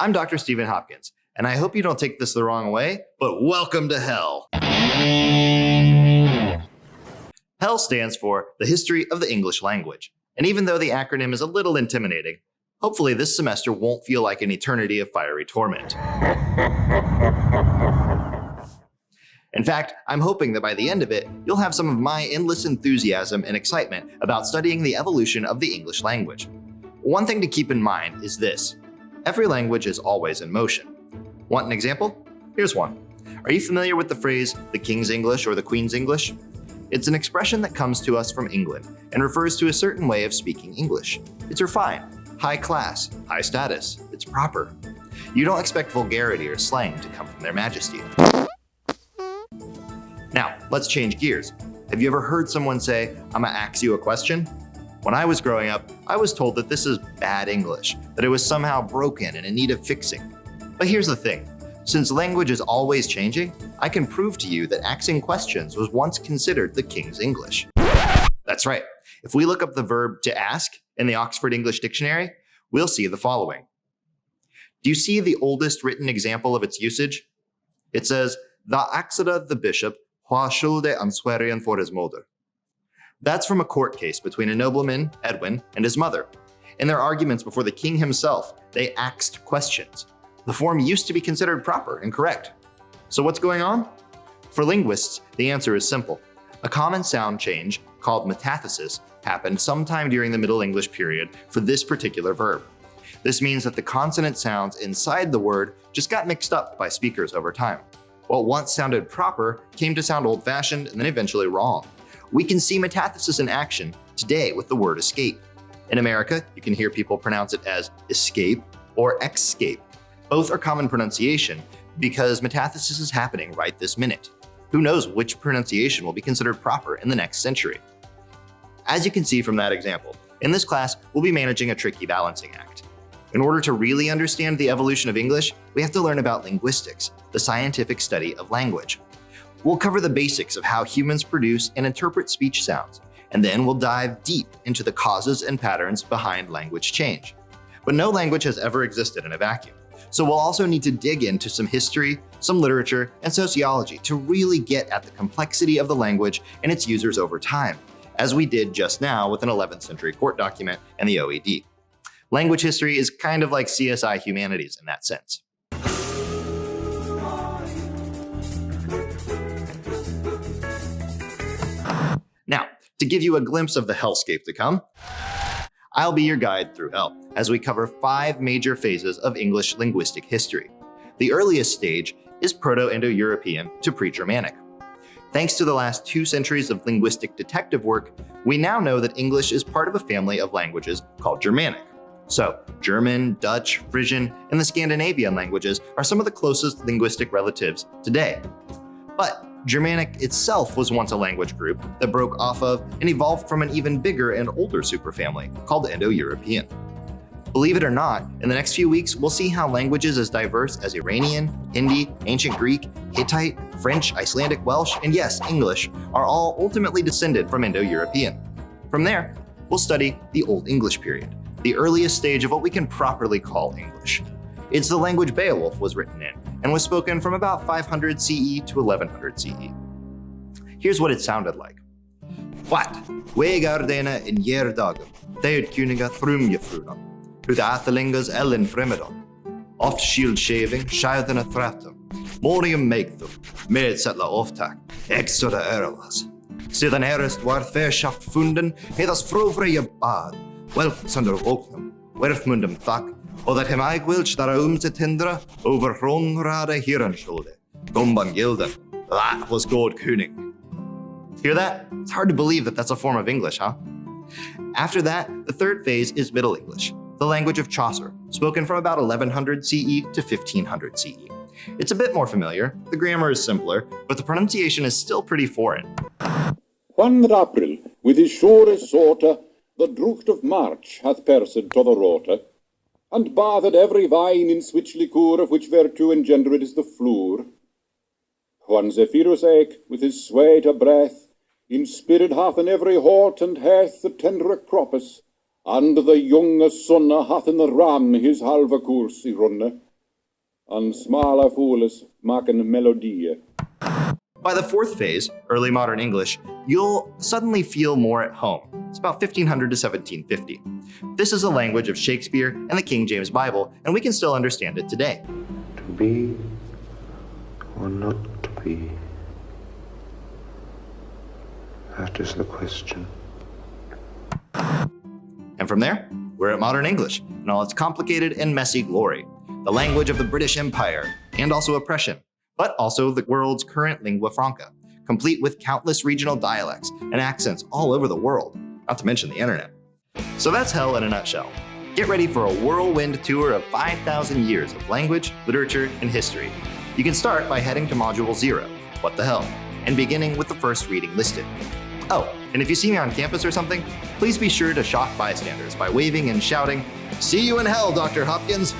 I'm Dr. Stephen Hopkins, and I hope you don't take this the wrong way, but welcome to HEL. HEL stands for the History of the English Language, and even though the acronym is a little intimidating, hopefully this semester won't feel like an eternity of fiery torment. In fact, I'm hoping that by the end of it, you'll have some of my endless enthusiasm and excitement about studying the evolution of the English language. One thing to keep in mind is this: every language is always in motion. Want an example? Here's one. Are you familiar with the phrase, the King's English or the Queen's English? It's an expression that comes to us from England and refers to a certain way of speaking English. It's refined, high class, high status. It's proper. You don't expect vulgarity or slang to come from their majesty. Now, let's change gears. Have you ever heard someone say, "I'm gonna ask you a question"? When I was growing up, I was told that this is bad English, that it was somehow broken and in need of fixing. But here's the thing. Since language is always changing, I can prove to you that asking questions was once considered the King's English. That's right. If we look up the verb to ask in the Oxford English Dictionary, we'll see the following. Do you see the oldest written example of its usage? It says, "Da axade the bishop hva skylde ansvarien for his moder." That's from a court case between a nobleman, Edwin, and his mother. In their arguments before the king himself, they asked questions. The form used to be considered proper and correct. So what's going on? For linguists, the answer is simple. A common sound change, called metathesis, happened sometime during the Middle English period for this particular verb. This means that the consonant sounds inside the word just got mixed up by speakers over time. What once sounded proper came to sound old-fashioned and then eventually wrong. We can see metathesis in action today with the word escape. In America, you can hear people pronounce it as escape or escape. Both are common pronunciation because metathesis is happening right this minute. Who knows which pronunciation will be considered proper in the next century? As you can see from that example, in this class, we'll be managing a tricky balancing act. In order to really understand the evolution of English, we have to learn about linguistics, the scientific study of language. We'll cover the basics of how humans produce and interpret speech sounds, and then we'll dive deep into the causes and patterns behind language change. But no language has ever existed in a vacuum, so we'll also need to dig into some history, some literature, and sociology to really get at the complexity of the language and its users over time, as we did just now with an 11th century court document and the OED. Language history is kind of like CSI humanities in that sense. Now, to give you a glimpse of the hellscape to come, I'll be your guide through HEL as we cover 5 major phases of English linguistic history. The earliest stage is Proto-Indo-European to Pre-Germanic. Thanks to the last 2 centuries of linguistic detective work, we now know that English is part of a family of languages called Germanic. So, German, Dutch, Frisian, and the Scandinavian languages are some of the closest linguistic relatives today. But Germanic itself was once a language group that broke off of and evolved from an even bigger and older superfamily called Indo-European. Believe it or not, in the next few weeks, we'll see how languages as diverse as Iranian, Hindi, Ancient Greek, Hittite, French, Icelandic, Welsh, and yes, English, are all ultimately descended from Indo-European. From there, we'll study the Old English period, the earliest stage of what we can properly call English. It's the language Beowulf was written in, and was spoken from about 500 CE to 1100 CE. Here's what it sounded like. What? Weigardena in Jerdagum, Theudkuniga Thrumjefrunum, Ut Athelingas Ellen Fremedon, Oft Shield Shaving, Shildena Thratum, Morium Megthum, Medsettla Oftak, Exoda Erlas. Sedan erest war Verschaft funden, Hedas Frovreje Bad, Welk Sander Oklum, Werfmundum Thak, og that hem Eigwilch that te tindra over Ronrade Hiranschulde, Gomban Gilden. That was God Kuning. Hear that? It's hard to believe that that's a form of English, huh? After that, the third phase is Middle English, the language of Chaucer, spoken from about 1100 CE to 1500 CE. It's a bit more familiar, the grammar is simpler, but the pronunciation is still pretty foreign. One April, with his shore sorter, the drucht of March hath persed to the roter, and bathed every vine in switch liqueur of which virtue engendered is the floor. One Zephyrus eke, with his sway to breath, in spirit hath in every hort and heath the tender croppus, and the younge sonne hath in the ram his halve course y runne, an smala fulus maken melodie. By the fourth phase, early modern English, you'll suddenly feel more at home. It's about 1500 to 1750. This is a language of Shakespeare and the King James Bible, and we can still understand it today. To be or not to be? That is the question. And from there, we're at modern English in all its complicated and messy glory, the language of the British Empire and also oppression, but also the world's current lingua franca, complete with countless regional dialects and accents all over the world, not to mention the internet. So that's HEL in a nutshell. Get ready for a whirlwind tour of 5,000 years of language, literature, and history. You can start by heading to Module 0, What the Hell, and beginning with the first reading listed. Oh, and if you see me on campus or something, please be sure to shock bystanders by waving and shouting, "See you in hell, Dr. Hopkins!"